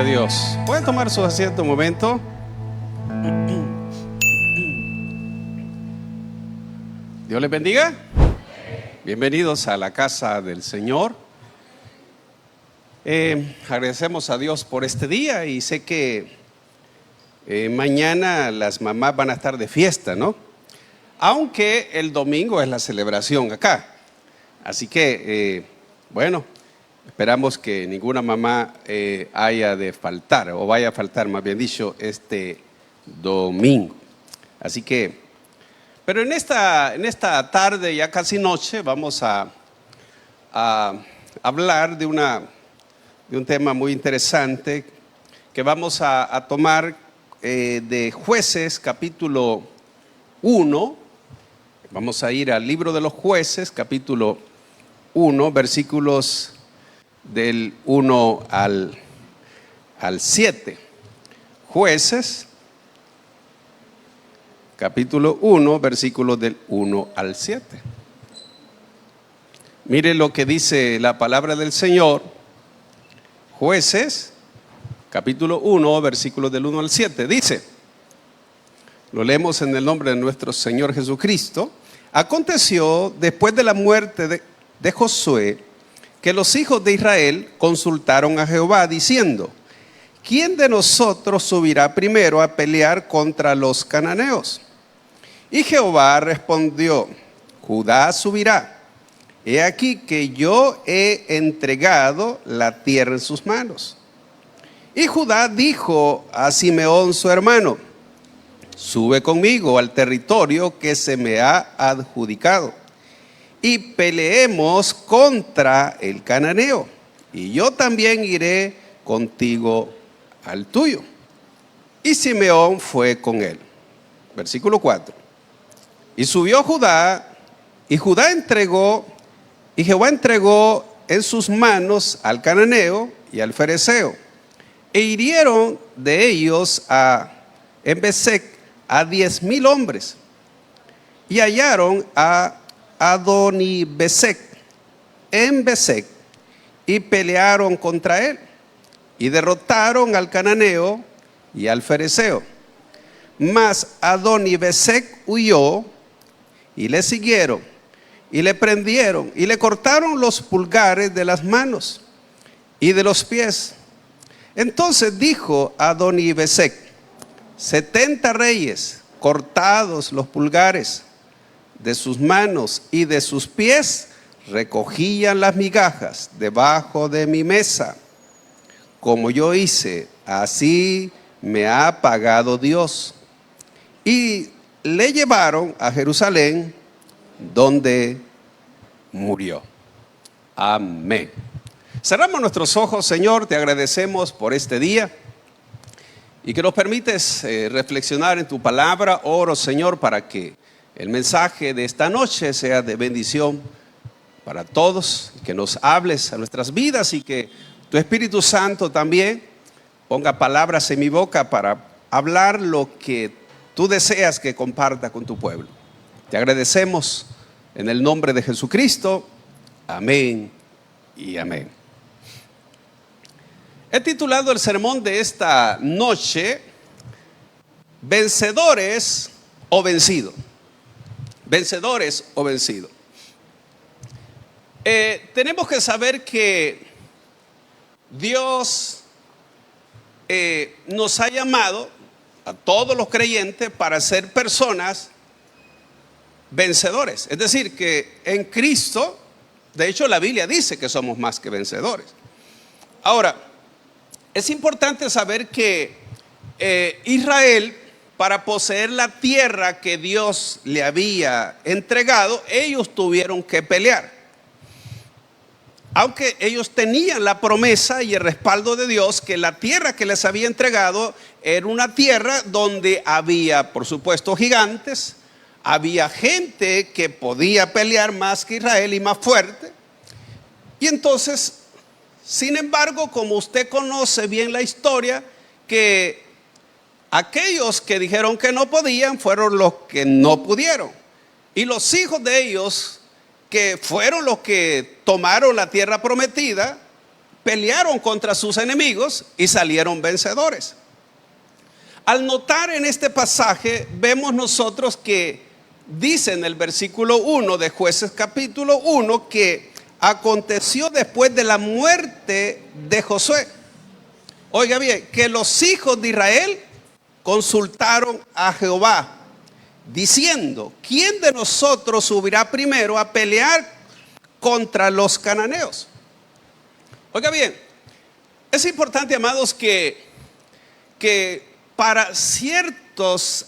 Dios. ¿Pueden tomar su asiento un momento? Dios les bendiga. Bienvenidos a la casa del Señor. Agradecemos a Dios por este día y sé que mañana las mamás van a estar de fiesta, ¿no? Aunque el domingo es la celebración acá. Así que, bueno, esperamos que ninguna mamá haya de faltar o vaya a faltar, más bien dicho, este domingo. Así que, pero en esta tarde, ya casi noche, vamos a hablar de un tema muy interesante que vamos a tomar de Jueces capítulo 1. Vamos a ir al libro de los Jueces capítulo 1, versículos del 1 al 7. Jueces capítulo 1, versículos del 1 al 7. Mire lo que dice la palabra del Señor. Jueces capítulo 1, versículos del 1 al 7. Dice, lo leemos en el nombre de nuestro Señor Jesucristo. Aconteció después de la muerte de Josué que los hijos de Israel consultaron a Jehová diciendo, ¿quién de nosotros subirá primero a pelear contra los cananeos? Y Jehová respondió, Judá subirá. He aquí que yo he entregado la tierra en sus manos. Y Judá dijo a Simeón su hermano, sube conmigo al territorio que se me ha adjudicado y peleemos contra el cananeo, y yo también iré contigo al tuyo. Y Simeón fue con él. Versículo 4. Y subió Judá, y Jehová entregó en sus manos al cananeo y al fereceo, e hirieron de ellos en Besec a 10,000 hombres, y hallaron a Adoni-Besec en Besec, y pelearon contra él, y derrotaron al cananeo y al fereceo. Mas Adoni-Besec huyó, y le siguieron, y le prendieron, y le cortaron los pulgares de las manos y de los pies. Entonces dijo Adoni-Besec, 70 reyes cortados los pulgares de sus manos y de sus pies recogían las migajas debajo de mi mesa. Como yo hice, así me ha pagado Dios. Y le llevaron a Jerusalén, donde murió. Amén. Cerramos nuestros ojos, Señor, te agradecemos por este día y que nos permites reflexionar en tu palabra. Oro, Señor, para que el mensaje de esta noche sea de bendición para todos, que nos hables a nuestras vidas y que tu Espíritu Santo también ponga palabras en mi boca para hablar lo que tú deseas que comparta con tu pueblo. Te agradecemos en el nombre de Jesucristo. Amén y amén. He titulado el sermón de esta noche, Vencedores o Vencido. Vencedores o vencido. Tenemos que saber que Dios nos ha llamado a todos los creyentes para ser personas vencedores. Es decir, que en Cristo, de hecho la Biblia dice que somos más que vencedores. Ahora, es importante saber que Israel, para poseer la tierra que Dios le había entregado, ellos tuvieron que pelear. Aunque ellos tenían la promesa y el respaldo de Dios que la tierra que les había entregado era una tierra donde había, por supuesto, gigantes, había gente que podía pelear más que Israel y más fuerte. Y entonces, sin embargo, como usted conoce bien la historia, que aquellos que dijeron que no podían fueron los que no pudieron. Y los hijos de ellos, que fueron los que tomaron la tierra prometida, pelearon contra sus enemigos y salieron vencedores. Al notar en este pasaje, vemos nosotros que dice en el versículo 1 de Jueces capítulo 1 que aconteció después de la muerte de Josué. Oiga bien, que los hijos de Israel consultaron a Jehová, diciendo: ¿quién de nosotros subirá primero a pelear contra los cananeos? Oiga bien, es importante, amados, que para ciertas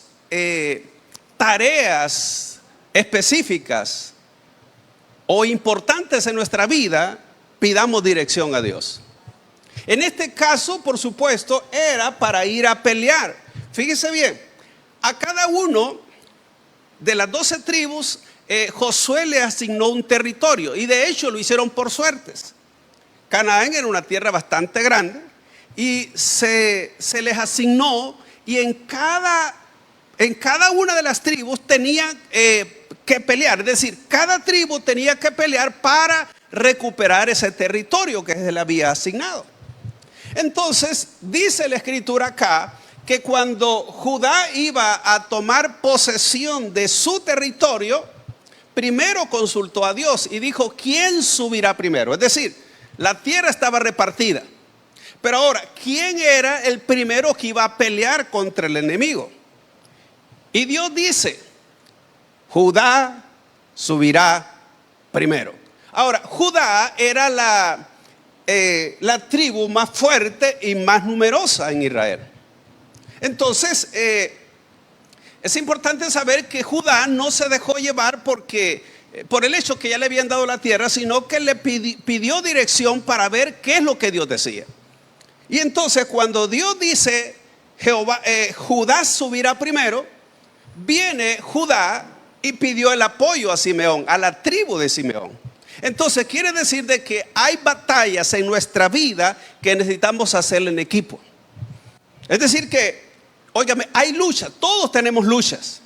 tareas específicas o importantes en nuestra vida, pidamos dirección a Dios. En este caso, por supuesto, era para ir a pelear. Fíjese bien, a cada uno de las 12 tribus, Josué le asignó un territorio, y de hecho lo hicieron por suertes. Canaán era una tierra bastante grande y se les asignó, y en cada una de las tribus tenían que pelear. Es decir, cada tribu tenía que pelear para recuperar ese territorio que se le había asignado. Entonces dice la escritura acá que cuando Judá iba a tomar posesión de su territorio, primero consultó a Dios y dijo: ¿quién subirá primero? Es decir, la tierra estaba repartida, pero ahora, ¿quién era el primero que iba a pelear contra el enemigo? Y Dios dice: Judá subirá primero. Ahora, Judá era la tribu más fuerte y más numerosa en Israel. Entonces, es importante saber que Judá no se dejó llevar por el hecho que ya le habían dado la tierra, sino que le pidió dirección para ver qué es lo que Dios decía. Y entonces, cuando Dios dice Judá subirá primero, viene Judá y pidió el apoyo a Simeón, a la tribu de Simeón. Entonces quiere decir de que hay batallas en nuestra vida que necesitamos hacer en equipo. Es decir que, óigame, hay luchas, todos tenemos luchas.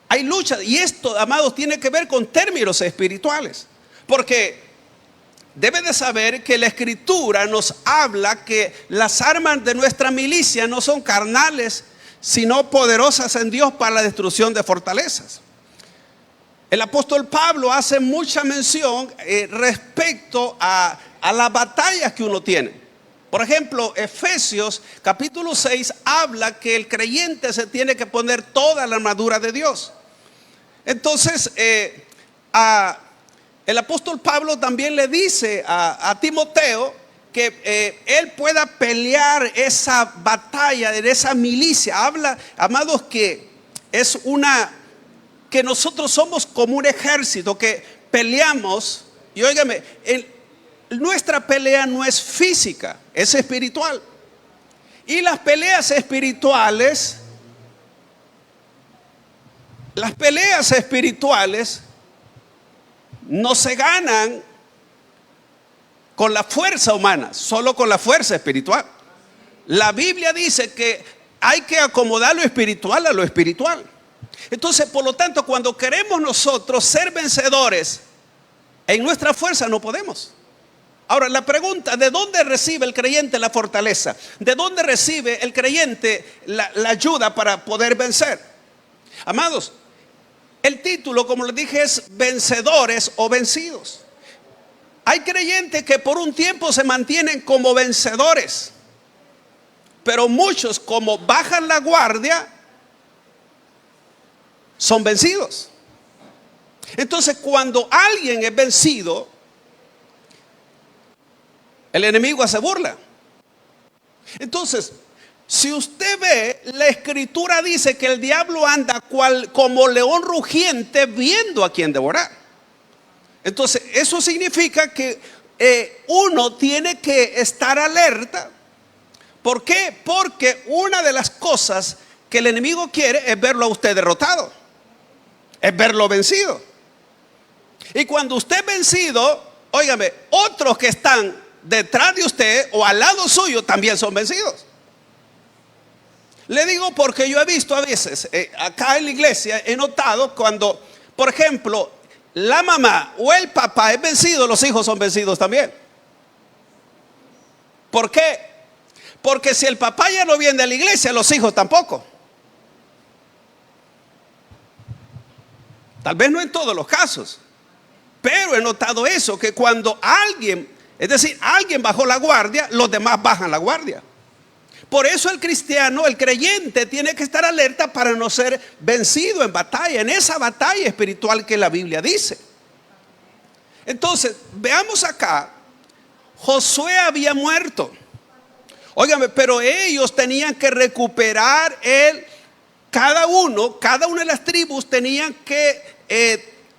Hay luchas, y esto, amados, tiene que ver con términos espirituales. Porque debe de saber que la escritura nos habla que las armas de nuestra milicia no son carnales, sino poderosas en Dios para la destrucción de fortalezas. El apóstol Pablo hace mucha mención respecto a las batallas que uno tiene. Por ejemplo, Efesios capítulo 6 habla que el creyente se tiene que poner toda la armadura de Dios. Entonces, el apóstol Pablo también le dice a Timoteo que él pueda pelear esa batalla, de esa milicia. Habla, amados, que es que nosotros somos como un ejército que peleamos. Y óigame, nuestra pelea no es física, es espiritual. Y las peleas espirituales no se ganan con la fuerza humana, solo con la fuerza espiritual. La Biblia dice que hay que acomodar lo espiritual a lo espiritual. Entonces, por lo tanto, cuando queremos nosotros ser vencedores en nuestra fuerza, no podemos. Ahora, la pregunta: ¿de dónde recibe el creyente la fortaleza? ¿De dónde recibe el creyente la ayuda para poder vencer? Amados, el título, como les dije, es vencedores o vencidos. Hay creyentes que por un tiempo se mantienen como vencedores, pero muchos, como bajan la guardia, son vencidos. Entonces, cuando alguien es vencido, el enemigo hace burla. Entonces, si usted ve, la escritura dice que el diablo anda como león rugiente viendo a quien devorar. Entonces, eso significa que uno tiene que estar alerta. ¿Por qué? Porque una de las cosas que el enemigo quiere es verlo a usted derrotado, es verlo vencido. Y cuando usted es vencido, óigame, otros que están detrás de usted o al lado suyo también son vencidos. Le digo porque yo he visto a veces acá en la iglesia, he notado cuando, por ejemplo, la mamá o el papá es vencido, los hijos son vencidos también. ¿Por qué? Porque si el papá ya no viene a la iglesia, los hijos tampoco. Tal vez no en todos los casos, pero he notado eso, que cuando alguien, es decir, alguien bajó la guardia, los demás bajan la guardia. Por eso el cristiano, el creyente, tiene que estar alerta para no ser vencido en batalla, en esa batalla espiritual que la Biblia dice. Entonces, veamos acá, Josué había muerto. Óigame, pero ellos tenían que recuperar cada una de las tribus tenían que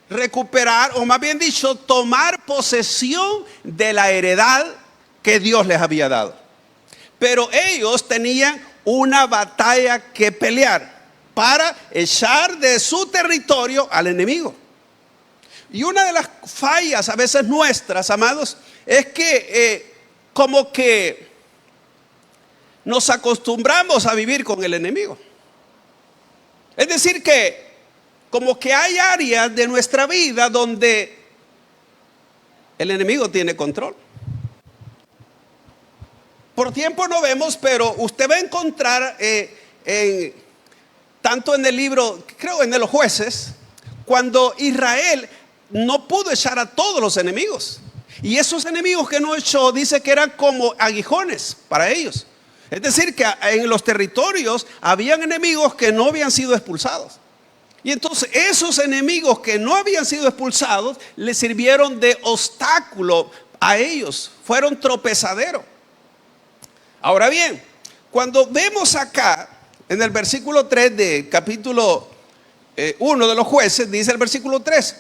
recuperar, o más bien dicho, tomar posesión de la heredad que Dios les había dado. Pero ellos tenían una batalla que pelear para echar de su territorio al enemigo. Y una de las fallas a veces nuestras, amados, es que como que nos acostumbramos a vivir con el enemigo. Es decir que como que hay áreas de nuestra vida donde el enemigo tiene control. Por tiempo no vemos, pero usted va a encontrar tanto en el libro, creo en los Jueces, cuando Israel no pudo echar a todos los enemigos. Y esos enemigos que no echó, dice que eran como aguijones para ellos. Es decir, que en los territorios habían enemigos que no habían sido expulsados. Y entonces esos enemigos que no habían sido expulsados les sirvieron de obstáculo a ellos, fueron tropezadero. Ahora bien, cuando vemos acá en el versículo 3 de capítulo 1 de los Jueces, dice el versículo 3: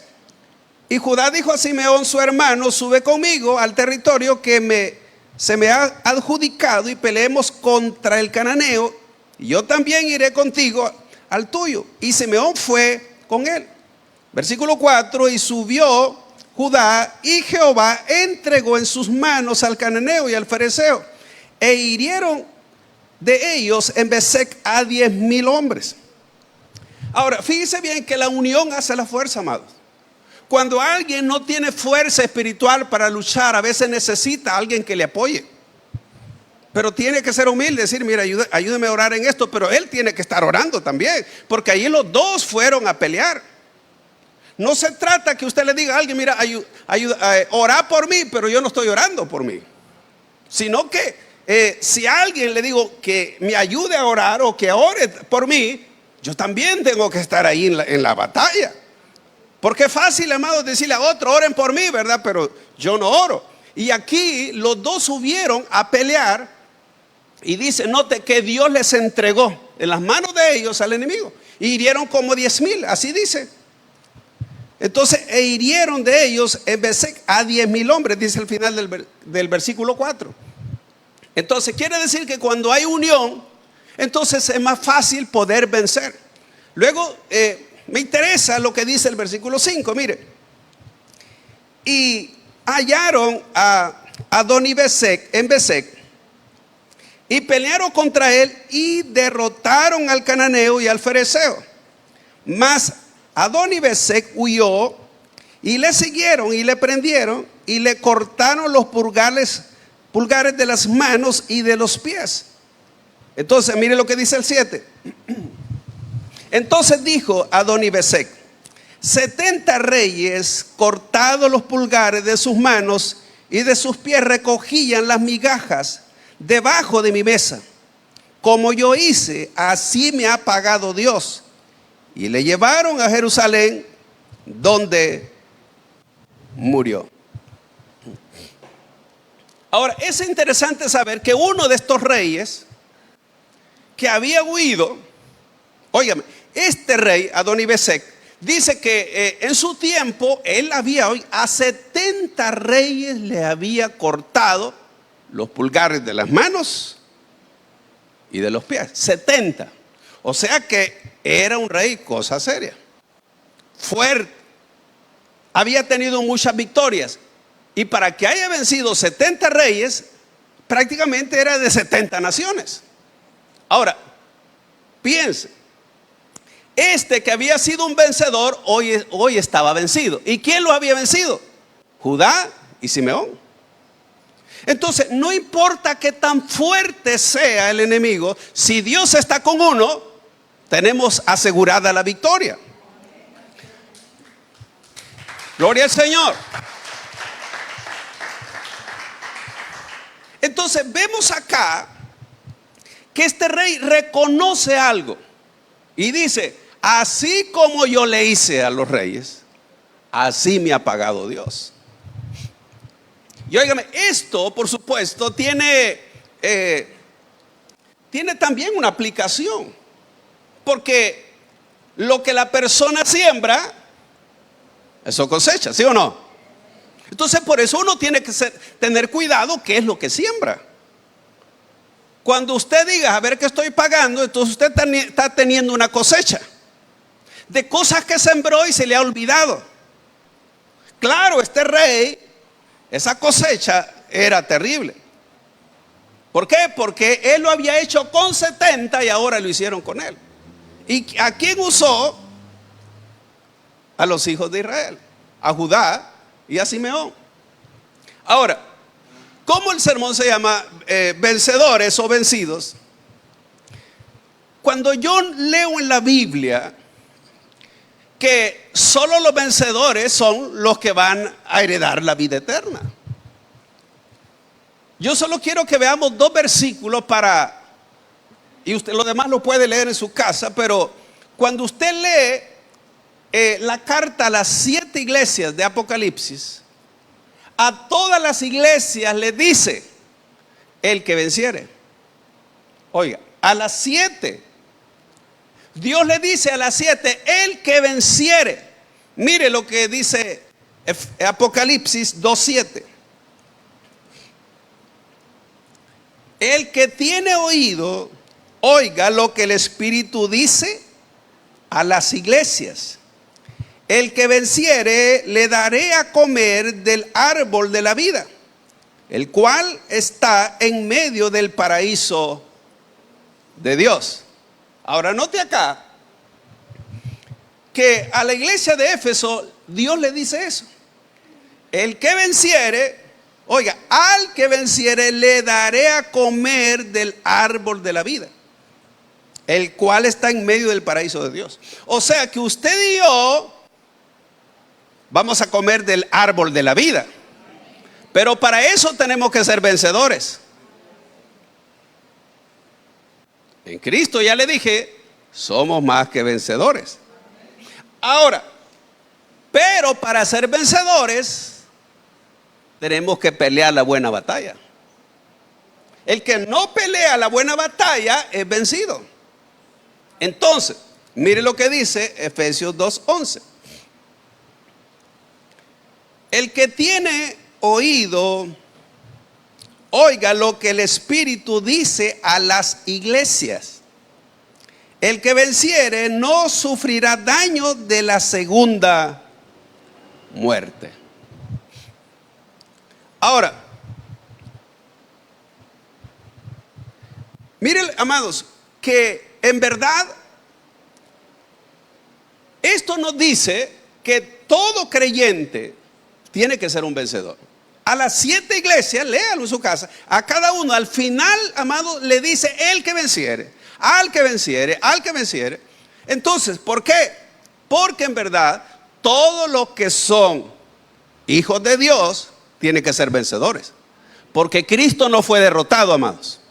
y Judá dijo a Simeón su hermano, sube conmigo al territorio que se me ha adjudicado y peleemos contra el cananeo, y yo también iré contigo al tuyo. Y Simeón fue con él. Versículo 4: y subió Judá, y Jehová entregó en sus manos al cananeo y al fereceo, e hirieron de ellos en Bezec a 10,000 hombres. Ahora, fíjese bien que la unión hace la fuerza, amados. Cuando alguien no tiene fuerza espiritual para luchar, a veces necesita a alguien que le apoye. Pero tiene que ser humilde, decir, mira, ayúdeme a orar en esto, pero él tiene que estar orando también, porque ahí los dos fueron a pelear. No se trata que usted le diga a alguien, mira, ora por mí, pero yo no estoy orando por mí. Sino que si a alguien le digo que me ayude a orar o que ore por mí, yo también tengo que estar ahí en la batalla. Porque es fácil, amados, decirle a otro, oren por mí, ¿verdad? Pero yo no oro. Y aquí los dos subieron a pelear. Y dice, note que Dios les entregó en las manos de ellos al enemigo. Y hirieron como 10,000, así dice. Entonces, e hirieron de ellos en Bezec a 10,000 hombres, dice el final del versículo 4. Entonces, quiere decir que cuando hay unión, entonces es más fácil poder vencer. Luego, me interesa lo que dice el versículo 5, mire. Y hallaron a Adoni-Bezec en Bezec, y pelearon contra él y derrotaron al cananeo y al fereceo. Mas Adoni-Bezec huyó, y le siguieron y le prendieron y le cortaron los pulgares de las manos y de los pies. Entonces mire lo que dice el 7. Entonces dijo Adoni-Bezec: 70 reyes, cortados los pulgares de sus manos y de sus pies, recogían las migajas debajo de mi mesa. Como yo hice, así me ha pagado Dios. Y le llevaron a Jerusalén, donde murió. Ahora, es interesante saber que uno de estos reyes que había huido, óigame, este rey Adoni-Bezec dice que en su tiempo él había, a 70 reyes le había cortado los pulgares de las manos y de los pies. 70. O sea que era un rey cosa seria, fuerte, había tenido muchas victorias. Y para que haya vencido 70 reyes, prácticamente era de 70 naciones. Ahora, piense, este que había sido un vencedor, hoy estaba vencido. ¿Y quién lo había vencido? Judá y Simeón. Entonces, no importa qué tan fuerte sea el enemigo, si Dios está con uno, tenemos asegurada la victoria. Gloria al Señor. Entonces, vemos acá que este rey reconoce algo y dice: así como yo le hice a los reyes, así me ha pagado Dios. Y óigame, esto por supuesto tiene también una aplicación, porque lo que la persona siembra, eso cosecha, ¿sí o no? Entonces por eso uno tiene que tener cuidado qué es lo que siembra. Cuando usted diga: a ver qué estoy pagando, entonces usted está teniendo una cosecha de cosas que sembró y se le ha olvidado. Claro, este rey, esa cosecha era terrible. ¿Por qué? Porque él lo había hecho con 70 y ahora lo hicieron con él. ¿Y a quién usó? A los hijos de Israel, a Judá y a Simeón. Ahora, ¿cómo el sermón se llama vencedores o vencidos? Cuando yo leo en la Biblia que solo los vencedores son los que van a heredar la vida eterna, yo solo quiero que veamos 2 versículos y usted lo demás lo puede leer en su casa, pero cuando usted lee la carta a las 7 iglesias de Apocalipsis, a todas las iglesias le dice: el que venciere. Oiga, a las 7, Dios le dice a las 7: el que venciere. Mire lo que dice Apocalipsis 2:7. El que tiene oído, oiga lo que el Espíritu dice a las iglesias. El que venciere, le daré a comer del árbol de la vida, el cual está en medio del paraíso de Dios. Ahora note acá que a la iglesia de Éfeso Dios le dice eso: el que venciere, oiga, al que venciere le daré a comer del árbol de la vida, el cual está en medio del paraíso de Dios. O sea que usted y yo vamos a comer del árbol de la vida, pero para eso tenemos que ser vencedores. En Cristo, ya le dije, somos más que vencedores. Ahora, pero para ser vencedores tenemos que pelear la buena batalla. El que no pelea la buena batalla es vencido. Entonces, mire lo que dice Efesios 2:11. El que tiene oído, oiga lo que el Espíritu dice a las iglesias. El que venciere no sufrirá daño de la segunda muerte. Ahora, miren, amados, que en verdad esto nos dice que todo creyente tiene que ser un vencedor. A las 7 iglesias, léalo en su casa, a cada uno al final, amado, le dice: el que venciere, al que venciere, al que venciere. Entonces, ¿por qué? Porque en verdad todos los que son hijos de Dios tienen que ser vencedores, porque Cristo no fue derrotado, amados.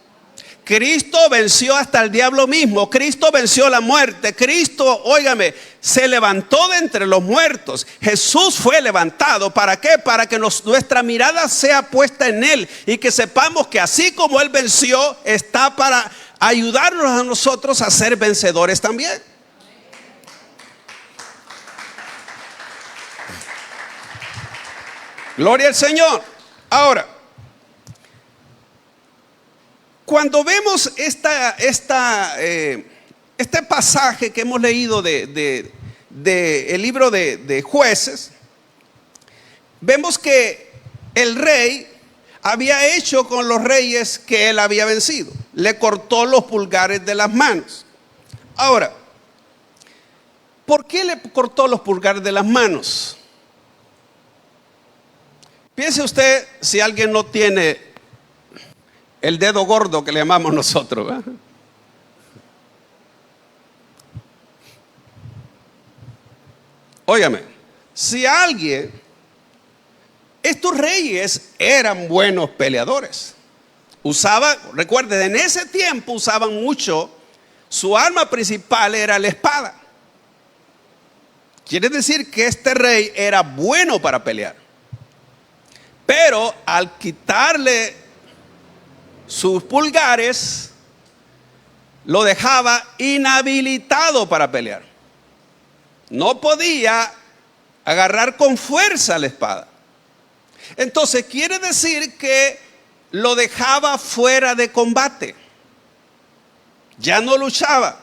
Cristo venció hasta el diablo mismo. Cristo venció la muerte. Cristo, óigame, se levantó de entre los muertos. Jesús fue levantado. ¿Para qué? Para que nuestra mirada sea puesta en Él y que sepamos que así como Él venció, está para ayudarnos a nosotros a ser vencedores también. Gloria al Señor. Ahora, cuando vemos este pasaje que hemos leído de el libro de Jueces, vemos que el rey había hecho con los reyes que él había vencido. Le cortó los pulgares de las manos. Ahora, ¿por qué le cortó los pulgares de las manos? Piense usted, si alguien no tiene el dedo gordo que le llamamos nosotros, ¿verdad? Óigame, si estos reyes eran buenos peleadores. Recuerden, en ese tiempo usaban mucho, su arma principal era la espada. Quiere decir que este rey era bueno para pelear. Pero al quitarle sus pulgares, lo dejaba inhabilitado para pelear. No podía agarrar con fuerza la espada. Entonces quiere decir que lo dejaba fuera de combate. Ya no luchaba.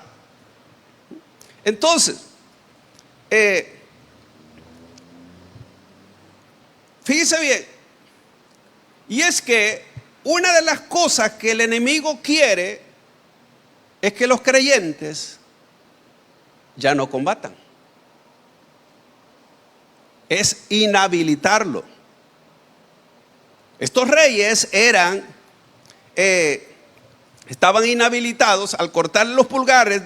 Entonces, fíjese bien. Y es que una de las cosas que el enemigo quiere es que los creyentes ya no combatan. Es inhabilitarlo. Estos reyes estaban inhabilitados al cortarle los pulgares,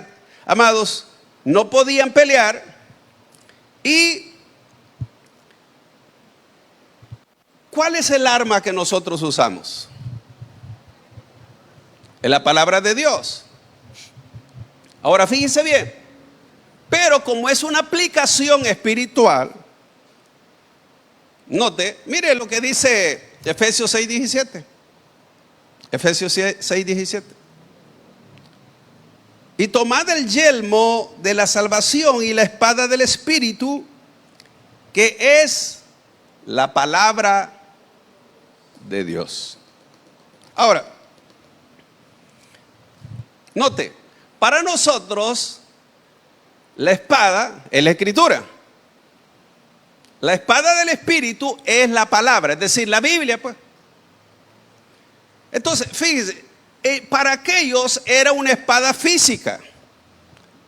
amados, no podían pelear. ¿Y cuál es el arma que nosotros usamos? Es la palabra de Dios. Ahora fíjense bien, pero como es una aplicación espiritual, note, mire lo que dice Efesios 6:17. Efesios 6:17. Y tomad el yelmo de la salvación y la espada del Espíritu, que es la palabra de Dios. Ahora, note, para nosotros la espada es la escritura. La espada del Espíritu es la palabra, es decir, la Biblia, pues. Entonces, fíjense, para aquellos era una espada física.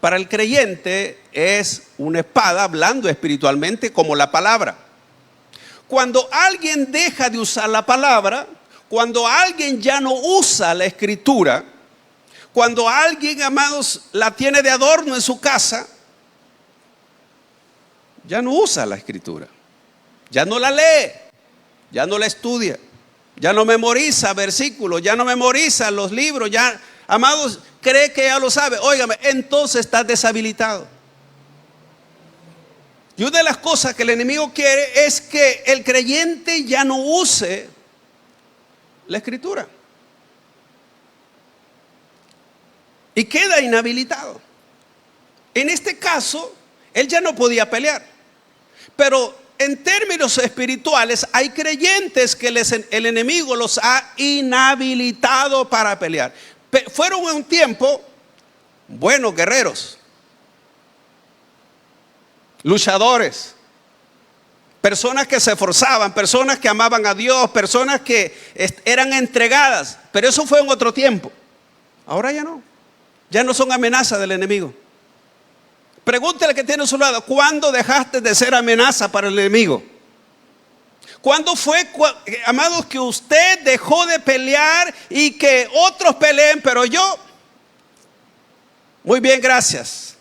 Para el creyente es una espada, hablando espiritualmente, como la palabra. Cuando alguien deja de usar la palabra, cuando alguien ya no usa la escritura, cuando alguien, amados, la tiene de adorno en su casa, ya no usa la escritura, ya no la lee, ya no la estudia, ya no memoriza versículos, ya no memoriza los libros, ya, amados, cree que ya lo sabe. Óigame, entonces está deshabilitado. Y una de las cosas que el enemigo quiere es que el creyente ya no use la escritura y queda inhabilitado. En este caso, él ya no podía pelear. Pero en términos espirituales hay creyentes que el enemigo los ha inhabilitado para pelear. Fueron un tiempo buenos guerreros, luchadores, personas que se esforzaban, personas que amaban a Dios, personas que eran entregadas. Pero eso fue en otro tiempo. Ahora ya no son amenaza del enemigo. Pregúntele que tiene a su lado, ¿cuándo dejaste de ser amenaza para el enemigo? ¿Cuándo fue, amados, que usted dejó de pelear y que otros peleen, pero yo? Muy bien, gracias.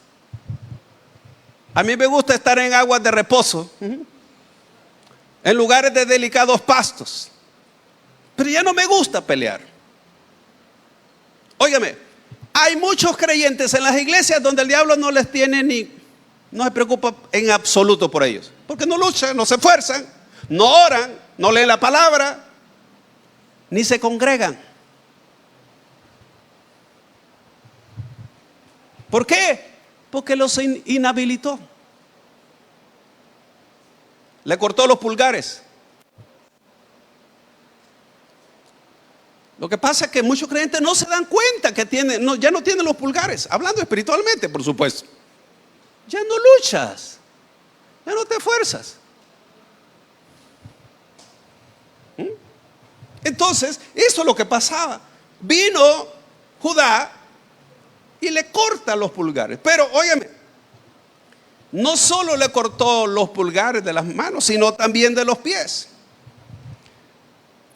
A mí me gusta estar en aguas de reposo, en lugares de delicados pastos, pero ya no me gusta pelear. Óigame, hay muchos creyentes en las iglesias donde el diablo no les tiene no se preocupa en absoluto por ellos, porque no luchan, no se esfuerzan, no oran, no leen la palabra, ni se congregan. ¿Por qué? Porque los inhabilitó. Le cortó los pulgares. Lo que pasa es que muchos creyentes no se dan cuenta que ya no tienen los pulgares, hablando espiritualmente, por supuesto. Ya no luchas, ya no te esfuerzas. Entonces, eso es lo que pasaba. Vino Judá y le corta los pulgares. Pero, óyeme, no solo le cortó los pulgares de las manos, sino también de los pies.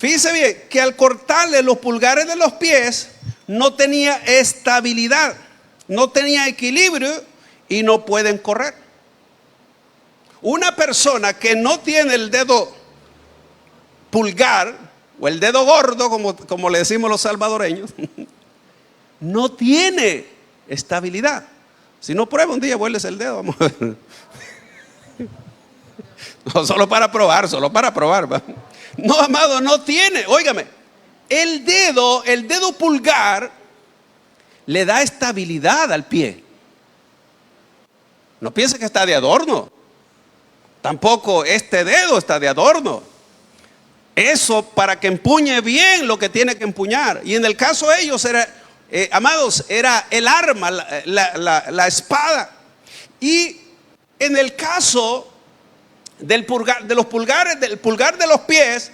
Fíjese bien que al cortarle los pulgares de los pies no tenía estabilidad, no tenía equilibrio y no pueden correr. Una persona que no tiene el dedo pulgar o el dedo gordo, como le decimos los salvadoreños, no tiene estabilidad. Si no, prueba un día, vuelves el dedo, vamos a ver. No, solo para probar, ¿va? No, amado, no tiene. Óigame, el dedo pulgar le da estabilidad al pie. No piense que está de adorno. Tampoco este dedo está de adorno. Eso para que empuñe bien lo que tiene que empuñar. Y en el caso de ellos era, amados, era el arma, la espada. Y en el caso del pulgar de los pies,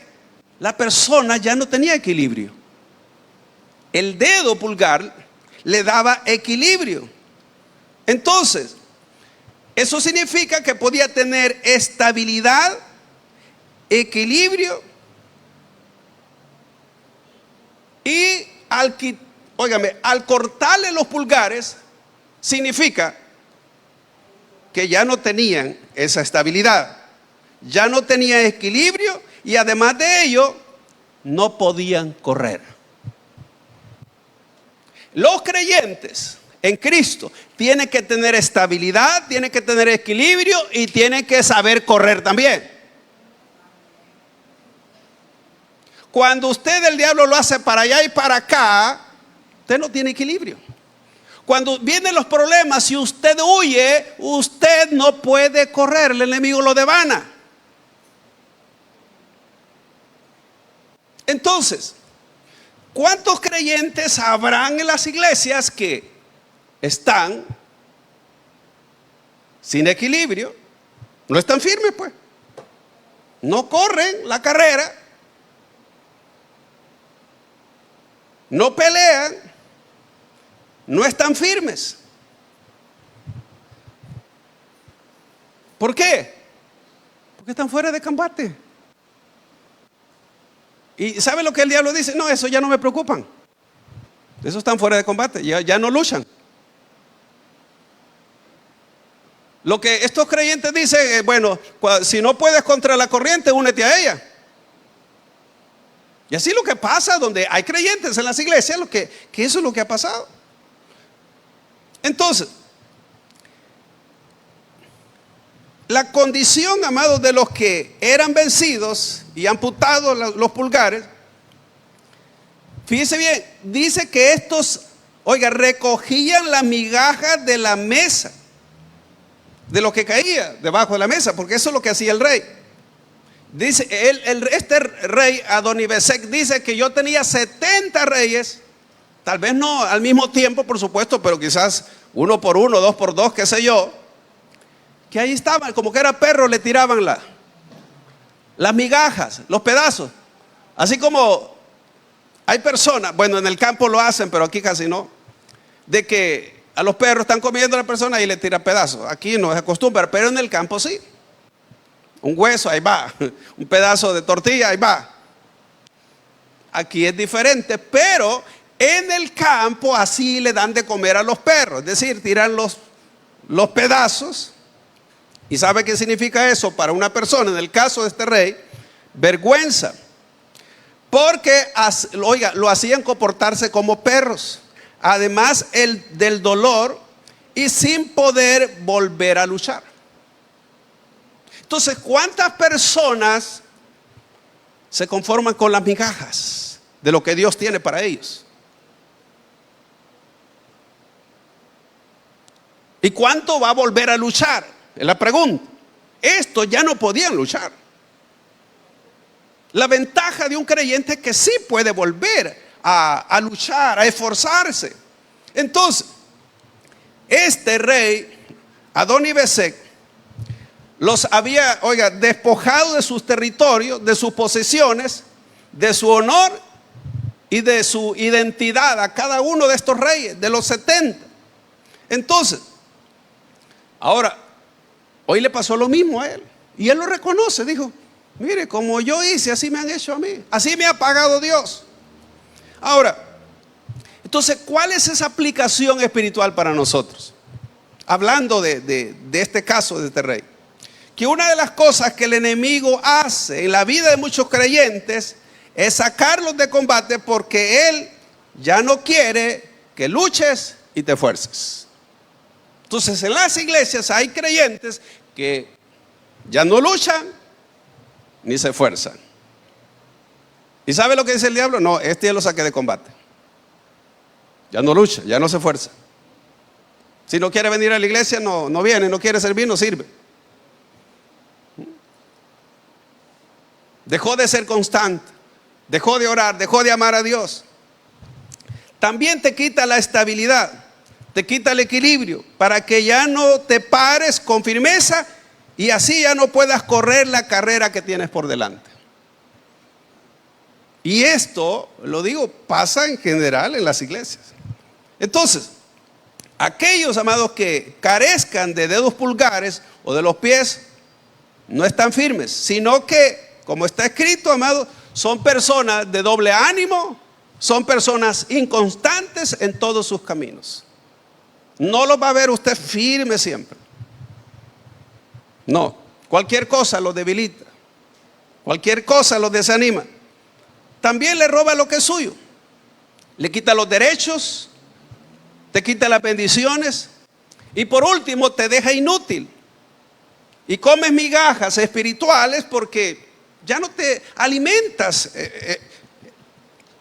la persona ya no tenía equilibrio. El dedo pulgar le daba equilibrio. Entonces, eso significa que podía tener estabilidad, equilibrio y al cortarle los pulgares significa que ya no tenían esa estabilidad. Ya no tenía equilibrio y además de ello no podían correr. Los creyentes en Cristo tienen que tener estabilidad, tienen que tener equilibrio y tienen que saber correr también. Cuando usted el diablo lo hace para allá y para acá, usted no tiene equilibrio. Cuando vienen los problemas, si usted huye, usted no puede correr, el enemigo lo devana. Entonces, ¿cuántos creyentes habrán en las iglesias que están sin equilibrio? No están firmes, pues. No corren la carrera. No pelean. No están firmes. ¿Por qué? Porque están fuera de combate. ¿Y sabe lo que el diablo dice? No, eso ya no me preocupan. Esos están fuera de combate, ya no luchan. Lo que estos creyentes dicen, bueno, si no puedes contra la corriente, únete a ella. Y así lo que pasa donde hay creyentes en las iglesias, que eso es lo que ha pasado. Entonces, la condición, amados, de los que eran vencidos y amputados los pulgares, fíjese bien, dice que estos, recogían las migajas de la mesa, de lo que caía debajo de la mesa, porque eso es lo que hacía el rey. Dice, este rey Adonibesec dice que yo tenía 70 reyes, tal vez no al mismo tiempo, por supuesto, pero quizás 1 por 1, 2 por 2, qué sé yo, que ahí estaban, como que era perro, le tiraban las migajas, los pedazos. Así como hay personas, bueno, en el campo lo hacen, pero aquí casi no, de que a los perros están comiendo a la persona y le tiran pedazos. Aquí no se acostumbra, pero en el campo sí. Un hueso, ahí va. Un pedazo de tortilla, ahí va. Aquí es diferente, pero en el campo así le dan de comer a los perros. Es decir, tiran los pedazos. ¿Y sabe qué significa eso para una persona? En el caso de este rey, vergüenza. Porque, lo hacían comportarse como perros. Además del dolor y sin poder volver a luchar. Entonces, ¿cuántas personas se conforman con las migajas de lo que Dios tiene para ellos? ¿Y cuánto va a volver a luchar? Es la pregunta. Estos ya no podían luchar. La ventaja de un creyente es que sí puede volver a luchar, a esforzarse. Entonces, este rey Adonibesec los había, despojado de sus territorios, de sus posesiones, de su honor y de su identidad a cada uno de estos reyes, de los 70. Entonces, ahora, hoy le pasó lo mismo a él. Y él lo reconoce, dijo, Mire, como yo hice, así me han hecho a mí. Así me ha pagado Dios. Ahora, entonces, ¿cuál es esa aplicación espiritual para nosotros? Hablando de este caso de este rey. Que una de las cosas que el enemigo hace en la vida de muchos creyentes es sacarlos de combate, porque él ya no quiere que luches y te esfuerces. Entonces, en las iglesias hay creyentes que ya no luchan ni se esfuerzan. ¿Y sabe lo que dice el diablo? No, este ya lo saqué de combate. Ya no lucha, ya no se esfuerza. Si no quiere venir a la iglesia, no viene. No quiere servir, no sirve. Dejó de ser constante, dejó de orar, dejó de amar a Dios. También te quita la estabilidad, te quita el equilibrio, para que ya no te pares con firmeza y así ya no puedas correr la carrera que tienes por delante. Y esto, lo digo, pasa en general en las iglesias. Entonces, aquellos, amados, que carezcan de dedos pulgares o de los pies, no están firmes, sino que, como está escrito, amados, son personas de doble ánimo, son personas inconstantes en todos sus caminos. No los va a ver usted firme siempre. No, cualquier cosa los debilita, cualquier cosa los desanima. También le roba lo que es suyo, le quita los derechos, te quita las bendiciones y por último te deja inútil. Y comes migajas espirituales porque ya no te alimentas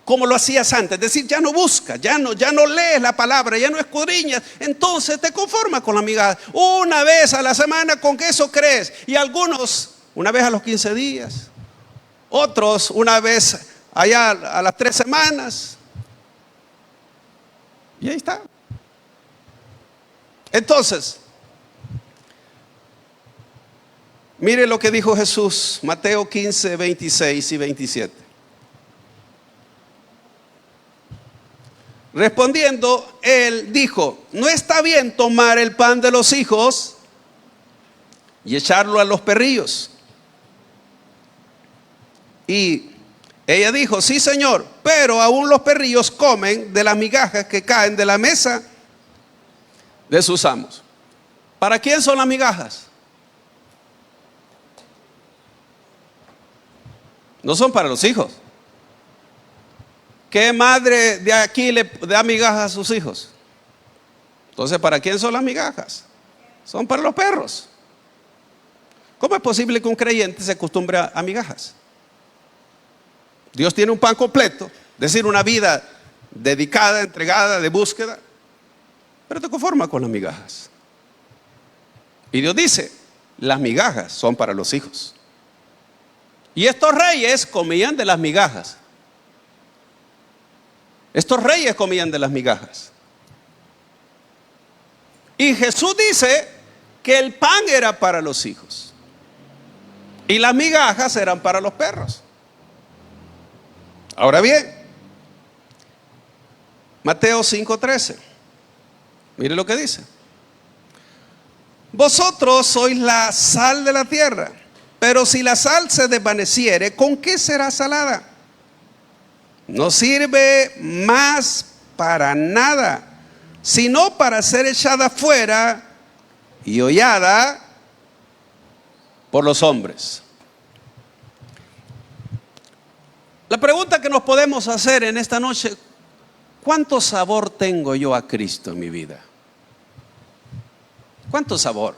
como lo hacías antes. Es decir, ya no buscas, ya no lees la palabra, ya no escudriñas. Entonces te conformas con la migaja. Una vez a la semana, con que eso crees. Y algunos una vez a los 15 días. Otros una vez allá a las 3 semanas. Y ahí está. Entonces, mire lo que dijo Jesús, Mateo 15, 26 y 27. Respondiendo, él dijo: no está bien tomar el pan de los hijos y echarlo a los perrillos. Y ella dijo: sí, Señor, pero aún los perrillos comen de las migajas que caen de la mesa de sus amos. ¿Para quién son las migajas? No son para los hijos. ¿Qué madre de aquí le da migajas a sus hijos? Entonces, ¿para quién son las migajas? Son para los perros. ¿Cómo es posible que un creyente se acostumbre a migajas? Dios tiene un pan completo, es decir, una vida dedicada, entregada, de búsqueda, pero te conformas con las migajas. Y Dios dice: las migajas son para los hijos. Y estos reyes comían de las migajas. Estos reyes comían de las migajas. Y Jesús dice que el pan era para los hijos y las migajas eran para los perros. Ahora bien, Mateo 5:13. Mire lo que dice: vosotros sois la sal de la tierra, pero si la sal se desvaneciere, ¿con qué será salada? No sirve más para nada, sino para ser echada fuera y hollada por los hombres. La pregunta que nos podemos hacer en esta noche: ¿cuánto sabor tengo yo a Cristo en mi vida? ¿Cuánto sabor?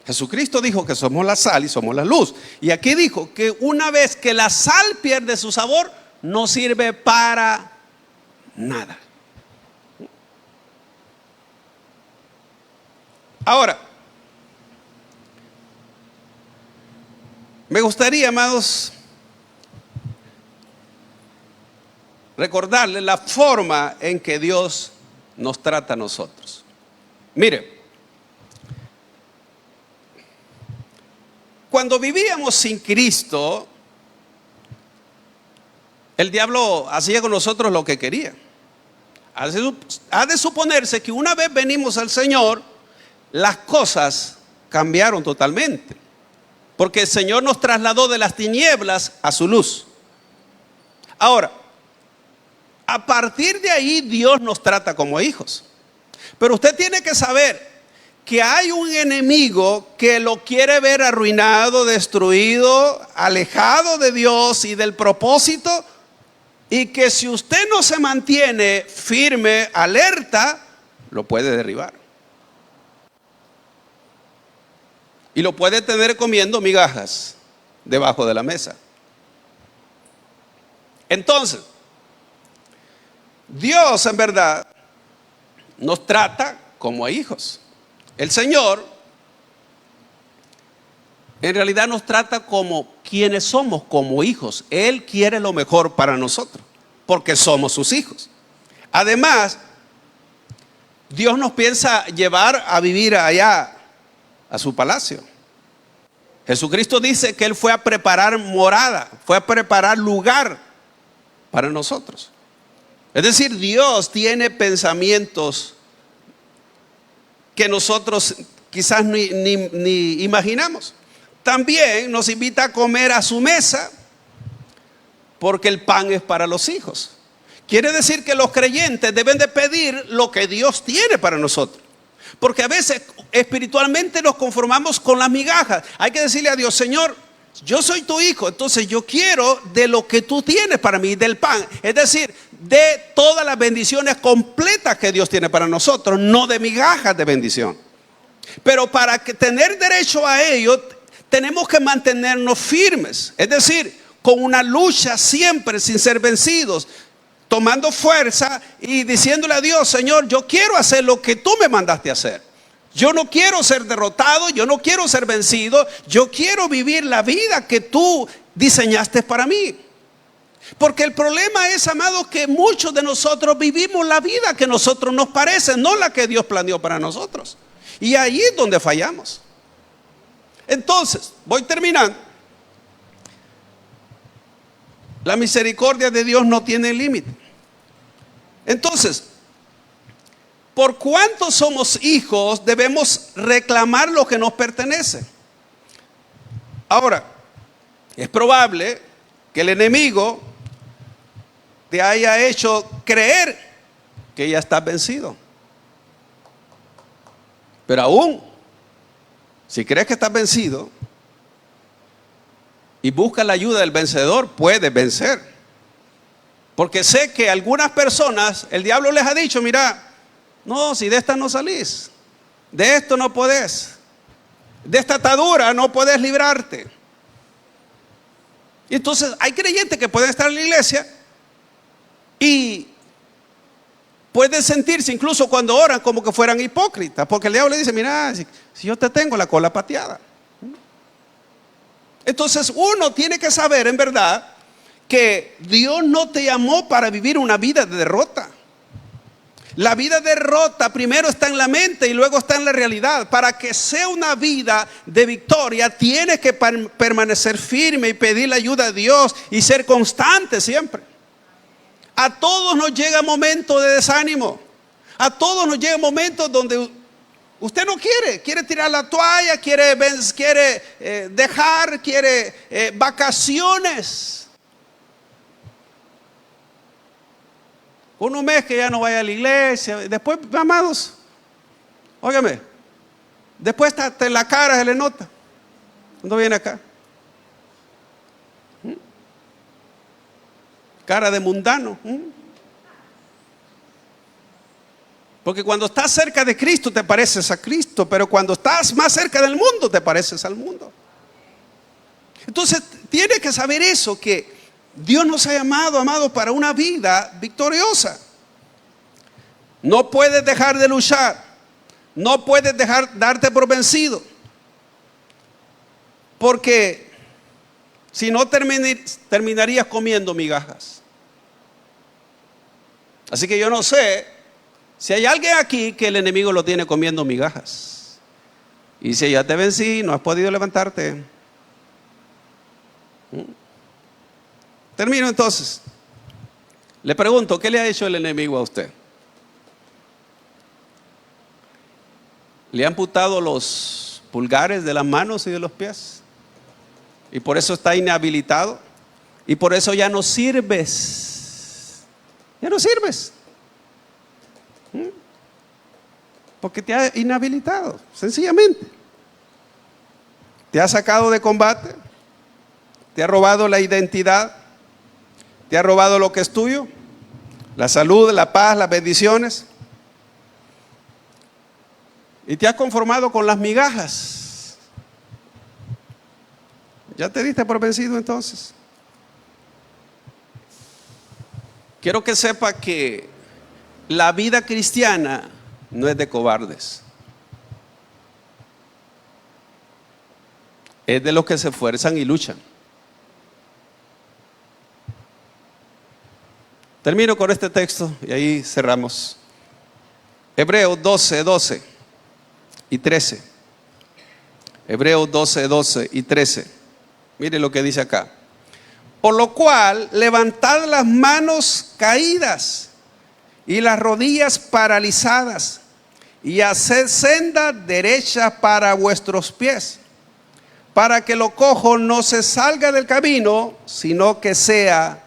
Jesucristo dijo que somos la sal y somos la luz. Y aquí dijo que una vez que la sal pierde su sabor, no sirve para nada. Ahora, me gustaría, amados, recordarles la forma en que Dios nos trata a nosotros. Mire, cuando vivíamos sin Cristo, el diablo hacía con nosotros lo que quería. Ha de suponerse que una vez venimos al Señor, las cosas cambiaron totalmente. Porque el Señor nos trasladó de las tinieblas a su luz. Ahora, a partir de ahí Dios nos trata como hijos. Pero usted tiene que saber que hay un enemigo que lo quiere ver arruinado, destruido, alejado de Dios y del propósito, y que si usted no se mantiene firme, alerta, lo puede derribar. Y lo puede tener comiendo migajas debajo de la mesa. Entonces, Dios en verdad nos trata como a hijos. El Señor en realidad nos trata como quienes somos, como hijos. Él quiere lo mejor para nosotros, porque somos sus hijos. Además, Dios nos piensa llevar a vivir allá, a su palacio. Jesucristo dice que Él fue a preparar morada, fue a preparar lugar para nosotros. Es decir, Dios tiene pensamientos que nosotros quizás ni imaginamos. También nos invita a comer a su mesa, porque el pan es para los hijos. Quiere decir que los creyentes deben de pedir lo que Dios tiene para nosotros. Porque a veces espiritualmente nos conformamos con las migajas. Hay que decirle a Dios: Señor, yo soy tu hijo, entonces yo quiero de lo que tú tienes para mí, del pan. Es decir, de todas las bendiciones completas que Dios tiene para nosotros, no de migajas de bendición. Pero para tener derecho a ello, tenemos que mantenernos firmes. Es decir, con una lucha siempre sin ser vencidos, tomando fuerza y diciéndole a Dios: Señor, yo quiero hacer lo que tú me mandaste a hacer. Yo no quiero ser derrotado, yo no quiero ser vencido, yo quiero vivir la vida que tú diseñaste para mí. Porque el problema es, amados, que muchos de nosotros vivimos la vida que a nosotros nos parece, no la que Dios planeó para nosotros. Y ahí es donde fallamos. Entonces, voy terminando. La misericordia de Dios no tiene límite. Entonces, por cuanto somos hijos, debemos reclamar lo que nos pertenece. Ahora, es probable que el enemigo te haya hecho creer que ya estás vencido. Pero aún, si crees que estás vencido y buscas la ayuda del vencedor, puedes vencer. Porque sé que algunas personas, el diablo les ha dicho: mira, no, si de esta no salís, de esto no podés, de esta atadura no podés librarte. Y entonces hay creyentes que pueden estar en la iglesia y pueden sentirse, incluso cuando oran, como que fueran hipócritas, porque el diablo le dice: mira, si yo te tengo la cola pateada. Entonces uno tiene que saber en verdad que Dios no te llamó para vivir una vida de derrota. La vida de derrota primero está en la mente y luego está en la realidad. Para que sea una vida de victoria, tienes que permanecer firme y pedir la ayuda de Dios y ser constante siempre. A todos nos llega momentos de desánimo. A todos nos llega momentos donde usted no quiere tirar la toalla, quiere dejar, quiere vacaciones. Un mes que ya no vaya a la iglesia. Después, amados, óigame, después hasta en la cara se le nota cuando viene acá. Cara de mundano. Porque cuando estás cerca de Cristo te pareces a Cristo, pero cuando estás más cerca del mundo te pareces al mundo. Entonces tienes que saber eso, que Dios nos ha llamado, amados, para una vida victoriosa. No puedes dejar de luchar. No puedes darte por vencido. Porque si no terminarías comiendo migajas. Así que yo no sé si hay alguien aquí que el enemigo lo tiene comiendo migajas. Y si ya te vencí, no has podido levantarte. Termino entonces. Le pregunto: ¿qué le ha hecho el enemigo a usted? ¿Le ha amputado los pulgares de las manos y de los pies. Y por eso está inhabilitado. Y por eso ya no sirves. Ya no sirves. Porque te ha inhabilitado, sencillamente. Te ha sacado de combate. Te ha robado la identidad. Te ha robado lo que es tuyo. La salud, la paz, las bendiciones. Y te has conformado con las migajas. ¿Ya te diste por vencido entonces? Quiero que sepa que la vida cristiana no es de cobardes. Es de los que se esfuerzan y luchan. Termino con este texto y ahí cerramos. Hebreos 12 y 13. Hebreos 12 y 13. Mire lo que dice acá. Por lo cual, levantad las manos caídas y las rodillas paralizadas, y haced senda derecha para vuestros pies, para que lo cojo no se salga del camino, sino que sea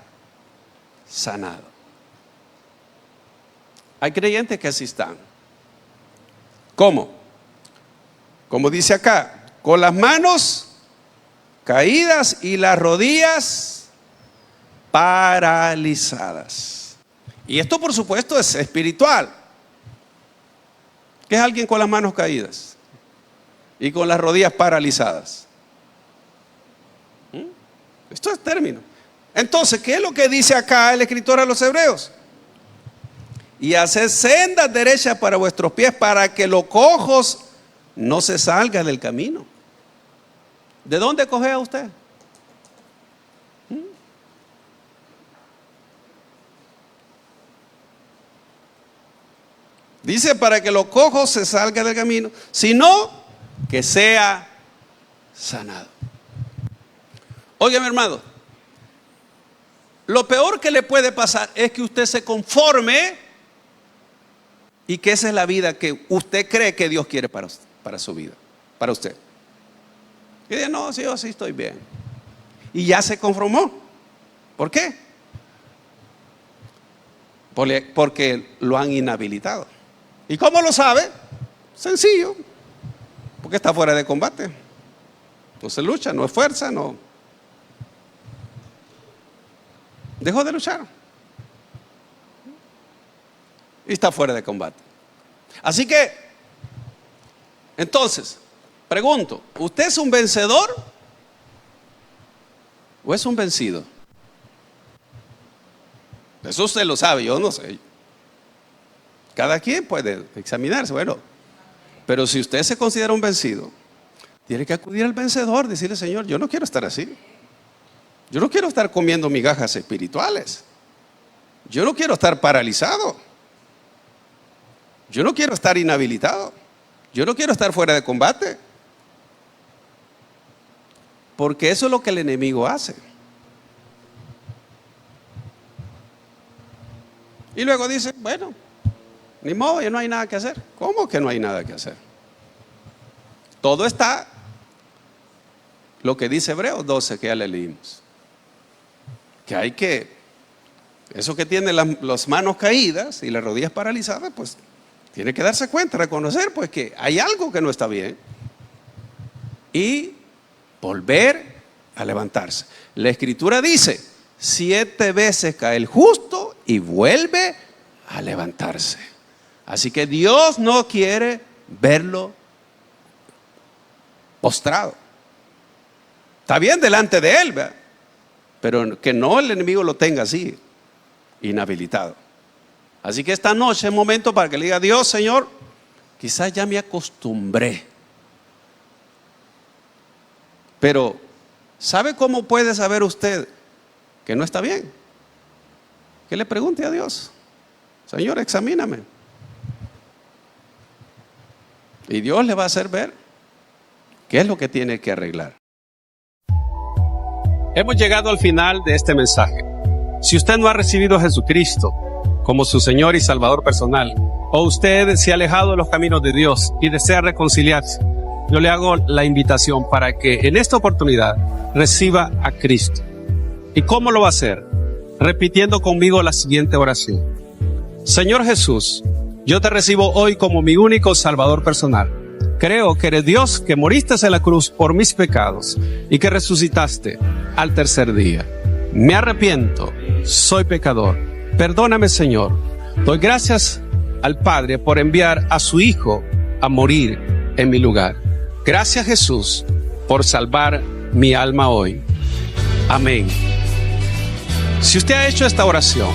sanado. Hay creyentes que así están. ¿Cómo? Como dice acá, con las manos caídas y las rodillas paralizadas. Y esto, por supuesto, es espiritual. ¿Qué es alguien con las manos caídas y con las rodillas paralizadas? Esto es término. Entonces, ¿qué es lo que dice acá el escritor a los hebreos? Y haced sendas derechas para vuestros pies, para que los cojos no se salgan del camino. ¿De dónde cojea usted? Dice para que los cojos se salgan del camino, sino que sea sanado. Oiga, mi hermano, lo peor que le puede pasar es que usted se conforme y que esa es la vida que usted cree que Dios quiere para su vida, para usted. Y dice, no, sí, yo sí estoy bien. Y ya se conformó. ¿Por qué? Porque lo han inhabilitado. ¿Y cómo lo sabe? Sencillo. Porque está fuera de combate. No se lucha, no esfuerza, no. Dejó de luchar. Y está fuera de combate. Así que, entonces, pregunto, ¿usted es un vencedor o es un vencido? Eso usted lo sabe, yo no sé. Cada quien puede examinarse, bueno. Pero si usted se considera un vencido, tiene que acudir al vencedor, decirle, Señor, yo no quiero estar así. Yo no quiero estar comiendo migajas espirituales. Yo no quiero estar paralizado. Yo no quiero estar inhabilitado. Yo no quiero estar fuera de combate. Porque eso es lo que el enemigo hace. Y luego dice, bueno, ni modo, ya no hay nada que hacer. ¿Cómo que no hay nada que hacer? Todo está, lo que dice Hebreos 12, que ya le leímos. Que hay que, eso que tiene las manos caídas y las rodillas paralizadas, pues tiene que darse cuenta, reconocer pues que hay algo que no está bien. Y volver a levantarse. La Escritura dice, 7 veces cae el justo y vuelve a levantarse. Así que Dios no quiere verlo postrado. Está bien delante de Él, ¿verdad? Pero que no el enemigo lo tenga así, inhabilitado. Así que esta noche es momento para que le diga, Dios, Señor, quizás ya me acostumbré. Pero, ¿sabe cómo puede saber usted que no está bien? Que le pregunte a Dios, Señor, examíname. Y Dios le va a hacer ver qué es lo que tiene que arreglar. Hemos llegado al final de este mensaje. Si usted no ha recibido a Jesucristo como su Señor y Salvador personal, o usted se ha alejado de los caminos de Dios y desea reconciliarse, yo le hago la invitación para que en esta oportunidad reciba a Cristo. ¿Y cómo lo va a hacer? Repitiendo conmigo la siguiente oración. Señor Jesús, yo te recibo hoy como mi único Salvador personal. Creo que eres Dios, que moriste en la cruz por mis pecados y que resucitaste al tercer día. Me arrepiento, soy pecador. Perdóname, Señor. Doy gracias al Padre por enviar a su Hijo a morir en mi lugar. Gracias, Jesús, por salvar mi alma hoy. Amén. Si usted ha hecho esta oración,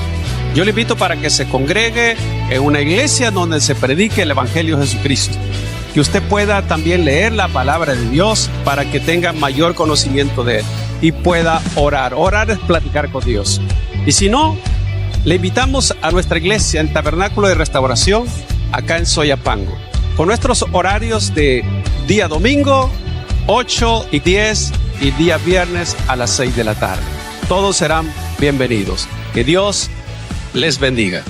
yo le invito para que se congregue en una iglesia donde se predique el Evangelio de Jesucristo. Que usted pueda también leer la palabra de Dios para que tenga mayor conocimiento de Él y pueda orar. Orar es platicar con Dios. Y si no, le invitamos a nuestra iglesia en Tabernáculo de Restauración, acá en Soyapango, con nuestros horarios de día domingo, 8 y 10, y día viernes a las 6 de la tarde. Todos serán bienvenidos. Que Dios les bendiga.